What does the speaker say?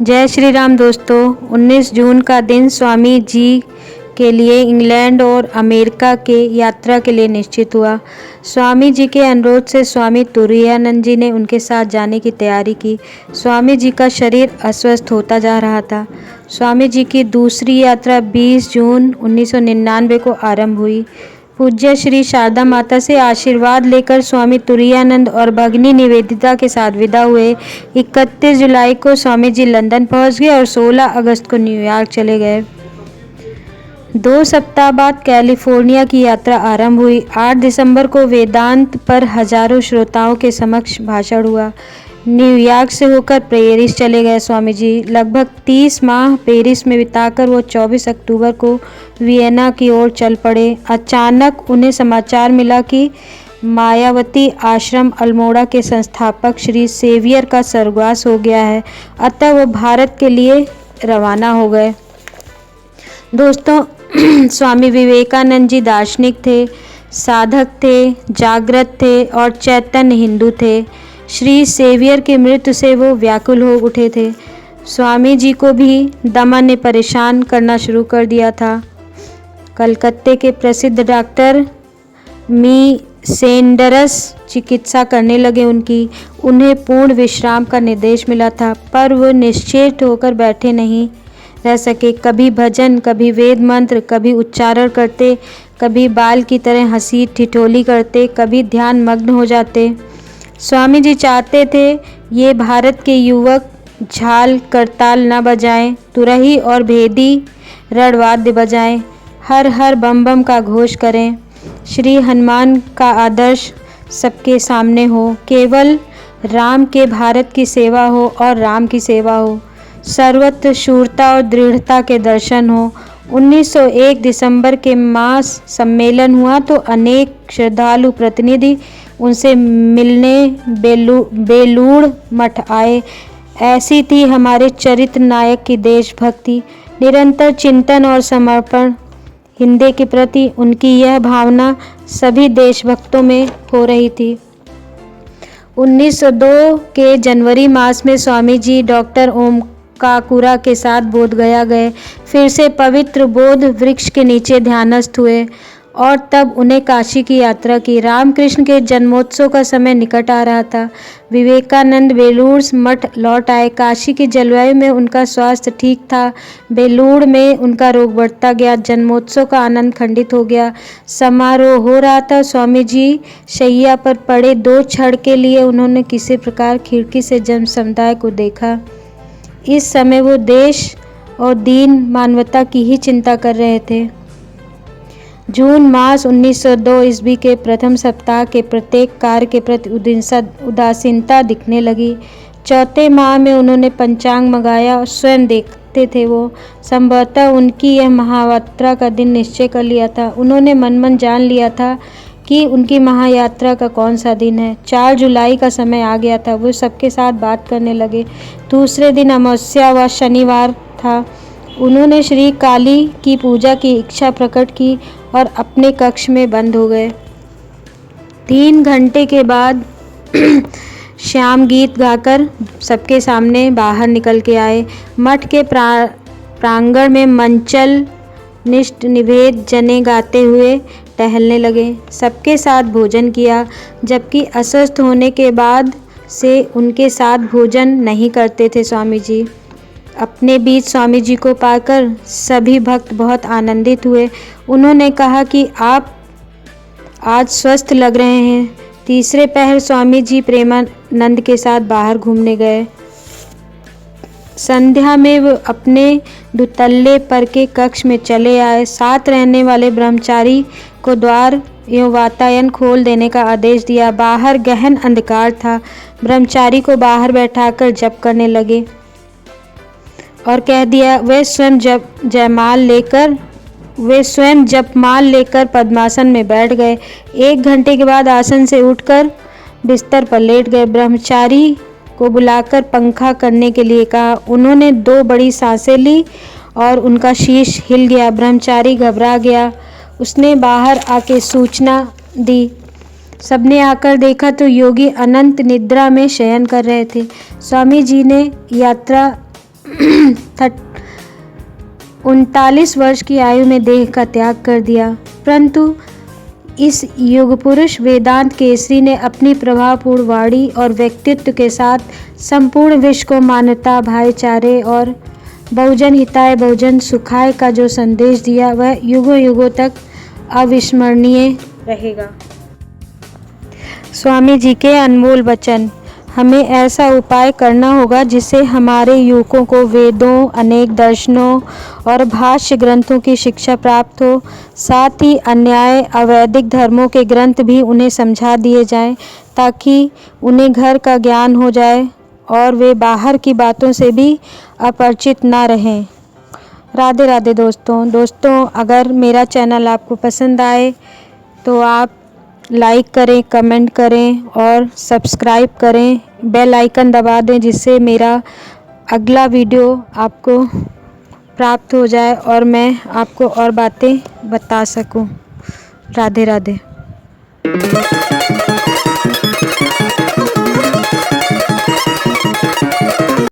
जय श्री राम दोस्तों। 19 जून का दिन स्वामी जी के लिए इंग्लैंड और अमेरिका के यात्रा के लिए निश्चित हुआ। स्वामी जी के अनुरोध से स्वामी तुरायानंद जी ने उनके साथ जाने की तैयारी की। स्वामी जी का शरीर अस्वस्थ होता जा रहा था। स्वामी जी की दूसरी यात्रा 20 जून 1999 को आरंभ हुई। पूज्य श्री शारदा माता से आशीर्वाद लेकर स्वामी तुरायानंद और भगिनी निवेदिता के साथ विदा हुए। 31 जुलाई को स्वामी जी लंदन पहुंच गए और 16 अगस्त को न्यूयॉर्क चले गए। 2 सप्ताह बाद कैलिफोर्निया की यात्रा आरंभ हुई। 8 दिसंबर को वेदांत पर हजारों श्रोताओं के समक्ष भाषण हुआ। न्यूयॉर्क से होकर पेरिस चले गए। स्वामी जी लगभग 30 माह पेरिस में बिताकर वो 24 अक्टूबर को वियना की ओर चल पड़े। अचानक उन्हें समाचार मिला कि मायावती आश्रम अल्मोड़ा के संस्थापक श्री सेवियर का स्वर्गवास हो गया है। अतः वो भारत के लिए रवाना हो गए। दोस्तों, स्वामी विवेकानंद जी दार्शनिक थे, साधक थे, जागृत थे और चैतन्य हिंदू थे। श्री सेवियर की मृत्यु से वो व्याकुल हो उठे थे। स्वामी जी को भी दमा ने परेशान करना शुरू कर दिया था। कलकत्ते के प्रसिद्ध डॉक्टर मी सेंडरस चिकित्सा करने लगे उनकी। उन्हें पूर्ण विश्राम का निर्देश मिला था, पर वो निश्चेष्ट होकर बैठे नहीं रह सके। कभी भजन, कभी वेद मंत्र, कभी उच्चारण करते, कभी बाल की तरह हंसी ठिठोली करते, कभी ध्यान मग्न हो जाते। स्वामी जी चाहते थे ये भारत के युवक झाल करताल न बजाएं, तुरही और भेदी रणवाद्य बजाएं, हर हर बम बम का घोष करें। श्री हनुमान का आदर्श सबके सामने हो, केवल राम के भारत की सेवा हो और राम की सेवा हो, सर्वत्र शूरता और दृढ़ता के दर्शन हो। 1901 दिसंबर के मास सम्मेलन हुआ तो अनेक श्रद्धालु प्रतिनिधि उनसे मिलने बेलूड़ मठ आए। ऐसी थी हमारे चरित्र नायक की देशभक्ति, निरंतर चिंतन और समर्पण। हिंदी के प्रति उनकी यह भावना सभी देशभक्तों में हो रही थी। 1902 के जनवरी मास में स्वामी जी डॉक्टर ओमकाकुरा के साथ बोधगया गए। फिर से पवित्र बोध वृक्ष के नीचे ध्यानस्थ हुए और तब उन्हें काशी की यात्रा की। रामकृष्ण के जन्मोत्सव का समय निकट आ रहा था। विवेकानंद बेलूड़ मठ लौट आए। काशी की जलवायु में उनका स्वास्थ्य ठीक था। बेलूड़ में उनका रोग बढ़ता गया। जन्मोत्सव का आनंद खंडित हो गया। समारोह हो रहा था। स्वामी जी शैया पर पड़े। 2 क्षण के लिए उन्होंने किसी प्रकार खिड़की से जन समुदाय को देखा। इस समय वो देश और दीन मानवता की ही चिंता कर रहे थे। जून मास 1902 ईस्वी के प्रथम सप्ताह के प्रत्येक कार्य के प्रति उदासीनता दिखने लगी। 4 माह में उन्होंने पंचांग मंगाया और स्वयं देखते थे। वो संभवतः उनकी यह महायात्रा का दिन निश्चय कर लिया था। उन्होंने मन मन जान लिया था कि उनकी महायात्रा का कौन सा दिन है। 4 जुलाई का समय आ गया था। वो सबके साथ बात करने लगे। दूसरे दिन अमावस्या व शनिवार था। उन्होंने श्री काली की पूजा की इच्छा प्रकट की और अपने कक्ष में बंद हो गए। 3 घंटे के बाद श्याम गीत गाकर सबके सामने बाहर निकल के आए। मठ के प्रांगण में मंचल निष्ठ निवेद जने गाते हुए टहलने लगे। सबके साथ भोजन किया, जबकि अस्वस्थ होने के बाद से उनके साथ भोजन नहीं करते थे। स्वामी जी अपने बीच स्वामी जी को पाकर सभी भक्त बहुत आनंदित हुए। उन्होंने कहा कि आप आज स्वस्थ लग रहे हैं। तीसरे पहर स्वामी जी प्रेमानंद के साथ बाहर घूमने गए। संध्या में वो अपने दुतल्ले पर के कक्ष में चले आए। साथ रहने वाले ब्रह्मचारी को द्वार एवं वातायन खोल देने का आदेश दिया। बाहर गहन अंधकार था। ब्रह्मचारी को बाहर बैठाकर जप करने लगे और कह दिया वे स्वयं जपमाल लेकर पद्मासन में बैठ गए। 1 घंटे के बाद आसन से उठकर बिस्तर पर लेट गए। ब्रह्मचारी को बुलाकर पंखा करने के लिए कहा। उन्होंने 2 बड़ी सांसें ली और उनका शीश हिल गया। ब्रह्मचारी घबरा गया। उसने बाहर आके सूचना दी। सबने आकर देखा तो योगी अनंत निद्रा में शयन कर रहे थे। स्वामी जी ने यात्रा 39 वर्ष की आयु में देह का त्याग कर दिया। परंतु इस युग पुरुष वेदांत केसरी ने अपनी प्रभावपूर्ण वाणी और व्यक्तित्व के साथ संपूर्ण विश्व को मानवता, भाईचारे और बहुजन हिताय बहुजन सुखाय का जो संदेश दिया वह युगों युगों तक अविस्मरणीय रहेगा। स्वामी जी के अनमोल वचन। हमें ऐसा उपाय करना होगा जिससे हमारे युवकों को वेदों, अनेक दर्शनों और भाष्य ग्रंथों की शिक्षा प्राप्त हो। साथ ही अन्याय अवैदिक धर्मों के ग्रंथ भी उन्हें समझा दिए जाएं ताकि उन्हें घर का ज्ञान हो जाए और वे बाहर की बातों से भी अपरिचित ना रहें। राधे राधे दोस्तों, अगर मेरा चैनल आपको पसंद आए तो आप लाइक करें, कमेंट करें और सब्सक्राइब करें, बेल आइकन दबा दें जिससे मेरा अगला वीडियो आपको प्राप्त हो जाए और मैं आपको और बातें बता सकूं। राधे राधे।